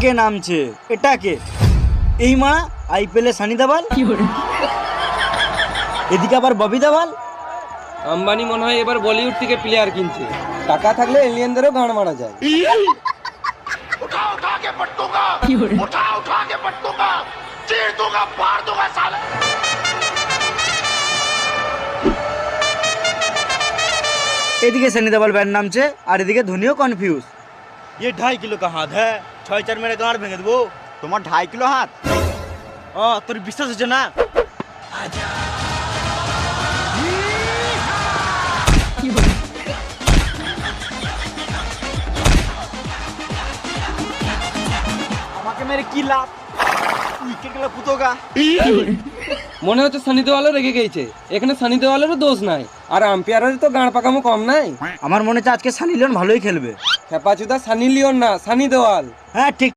কে নামছে? এটা কে? এই মারা আইপিএল এ সানি দেওয়াল, এদিকে আবার ববি দেওয়াল। আম্বানি মনে হয় এবার বলিউড থেকে প্লেয়ার কিনছে। টাকা থাকলে এলিয়েনদেরও গান মারা যায়। এদিকে সানি দেওয়াল ব্যান্ড নামছে আর এদিকে ধোনিও কনফিউজ। ये 2.5 किलो का हाथ है, 6-4 मेरे गांड भेंगे देबो। তোমার 2.5 কিলো হাত? তোর বিশ্বাস হচ্ছে না? আমাকে মেরে কি লাভ? উইকেট গেল কুতোগা। মনে হচ্ছে সানি দেওয়ালও রেগে গেছে। এখানে সানি দেওয়ালেরও দোষ নাই, আর আম্পায়ারের তো গাঁড় পাকামো কম নাই। আমার মনে হচ্ছে আজকে সানি লিওন ভালোই খেলবে। খেপাচুদা সানি লিওন না, সানি দেওয়াল। হ্যাঁ ঠিক।